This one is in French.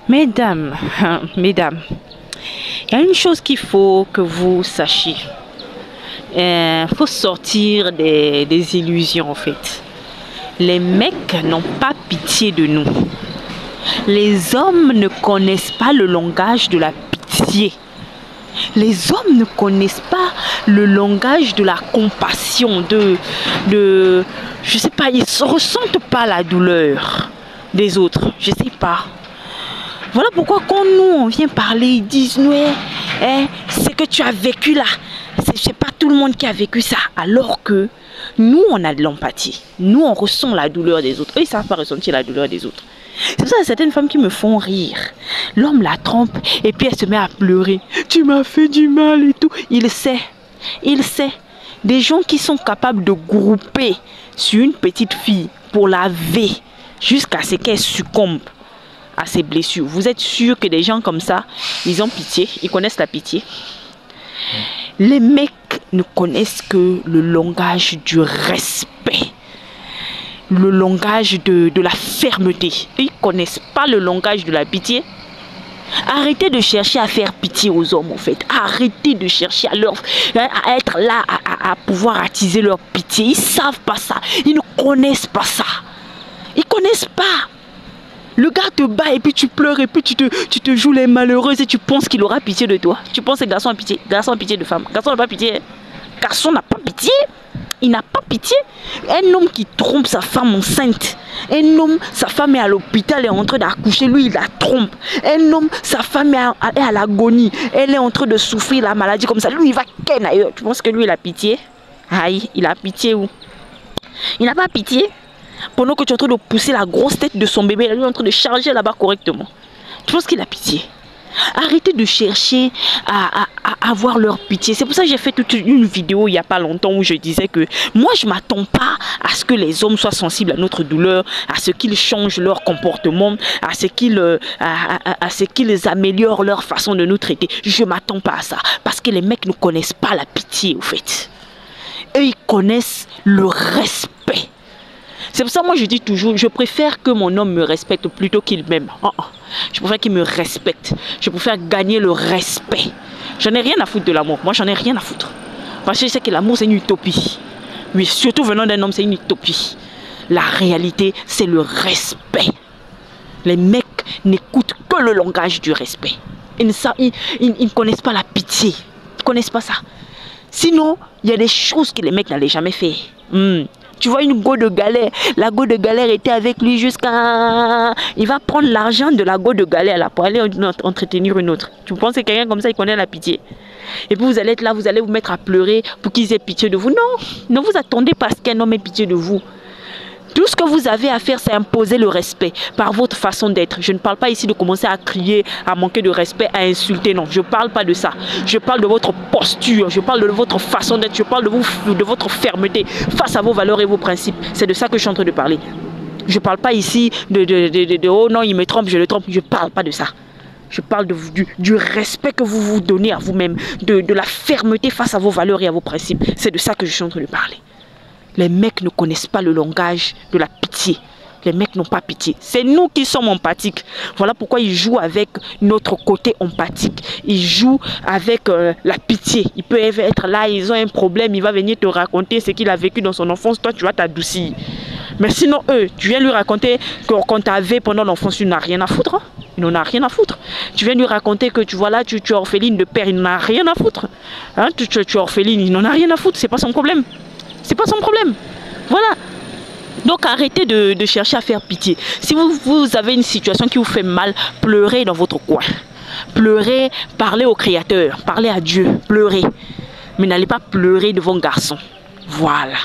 Mesdames, mesdames, il y a une chose qu'il faut que vous sachiez. Il faut sortir des illusions en fait. Les mecs n'ont pas pitié de nous. Les hommes ne connaissent pas le langage de la pitié. Les hommes ne connaissent pas le langage de la compassion, je sais pas, ils ne ressentent pas la douleur des autres, je sais pas. Voilà pourquoi quand nous on vient parler, ils disent nous, c'est que tu as vécu là, c'est pas tout le monde qui a vécu ça, alors que nous on a de l'empathie, nous on ressent la douleur des autres, eux ils savent pas ressentir la douleur des autres. C'est pour ça qu'il y a certaines femmes qui me font rire. L'homme la trompe et puis elle se met à pleurer. Tu m'as fait du mal et tout. Il sait. Des gens qui sont capables de grouper sur une petite fille pour la laver jusqu'à ce qu'elle succombe à ses blessures. Vous êtes sûr que des gens comme ça, ils ont pitié, ils connaissent la pitié? Les mecs ne connaissent que le langage du respect. Le langage de la fermeté. Ils ne connaissent pas le langage de la pitié. Arrêtez de chercher à faire pitié aux hommes en fait. Arrêtez de chercher à être là, à pouvoir attiser leur pitié. Ils ne savent pas ça. Ils ne connaissent pas ça. Ils ne connaissent pas. Le gars te bat et puis tu pleures et puis tu te joues les malheureuses et tu penses qu'il aura pitié de toi. Tu penses que garçon a pitié. Garçon a pitié de femme. Garçon n'a pas pitié. Garçon n'a pas pitié. Il n'a pas pitié. Un homme qui trompe sa femme enceinte. Un homme, sa femme est à l'hôpital, est en train d'accoucher, lui il la trompe. Un homme, sa femme est à l'agonie. Elle est en train de souffrir la maladie comme ça. Lui il va ken ailleurs. Tu penses que lui il a pitié? Aïe, il a pitié où? Il n'a pas pitié. Pendant que tu es en train de pousser la grosse tête de son bébé, lui est en train de charger là-bas correctement. Tu penses qu'il a pitié? Arrêtez de chercher à avoir leur pitié. C'est pour ça que j'ai fait toute une vidéo il n'y a pas longtemps où je disais que moi je ne m'attends pas à ce que les hommes soient sensibles à notre douleur, à ce qu'ils changent leur comportement, à ce qu'ils améliorent leur façon de nous traiter. Je ne m'attends pas à ça parce que les mecs ne connaissent pas la pitié au fait. Eux ils connaissent le respect. C'est pour ça que moi je dis toujours, je préfère que mon homme me respecte plutôt qu'il m'aime. Je préfère qu'il me respecte. Je préfère gagner le respect. J'en ai rien à foutre de l'amour. Moi j'en ai rien à foutre. Parce que je sais que l'amour c'est une utopie. Oui, surtout venant d'un homme c'est une utopie. La réalité c'est le respect. Les mecs n'écoutent que le langage du respect. Ils ne connaissent pas la pitié. Ils ne connaissent pas ça. Sinon, il y a des choses que les mecs n'allaient jamais faire. Tu vois une go de galère, la go de galère était avec lui jusqu'à... Il va prendre l'argent de la go de galère là, pour aller entretenir une autre. Tu penses que quelqu'un comme ça, il connaît la pitié? Et puis vous allez être là, vous allez vous mettre à pleurer pour qu'ils aient pitié de vous. Non, ne vous attendez pas à ce qu'un homme ait pitié de vous. Tout ce que vous avez à faire, c'est imposer le respect par votre façon d'être. Je ne parle pas ici de commencer à crier, à manquer de respect, à insulter. Non, je ne parle pas de ça. Je parle de votre posture, je parle de votre façon d'être, je parle de votre fermeté face à vos valeurs et vos principes. C'est de ça que je suis en train de parler. Je ne parle pas ici de oh non, il me trompe, je le trompe. Je ne parle pas de ça. Je parle du respect que vous vous donnez à vous-même, de la fermeté face à vos valeurs et à vos principes. C'est de ça que je suis en train de parler. Les mecs ne connaissent pas le langage de la pitié. Les mecs n'ont pas pitié. C'est nous qui sommes empathiques. Voilà pourquoi ils jouent avec notre côté empathique. Ils jouent avec la pitié. Il peut être là, ils ont un problème, il va venir te raconter ce qu'il a vécu dans son enfance. Toi, tu vas t'adoucir. Mais sinon, eux, tu viens lui raconter qu'on t'avait pendant l'enfance, tu n'as rien à foutre. Hein? Il n'en a rien à foutre. Tu viens lui raconter que tu es orpheline de père, il n'en a rien à foutre. Hein? Tu es orpheline, il n'en a rien à foutre. C'est pas son problème. C'est pas son problème. Voilà. Donc arrêtez de chercher à faire pitié. Si vous avez une situation qui vous fait mal, pleurez dans votre coin. Pleurez, parlez au Créateur, parlez à Dieu, pleurez. Mais n'allez pas pleurer devant un garçon. Voilà.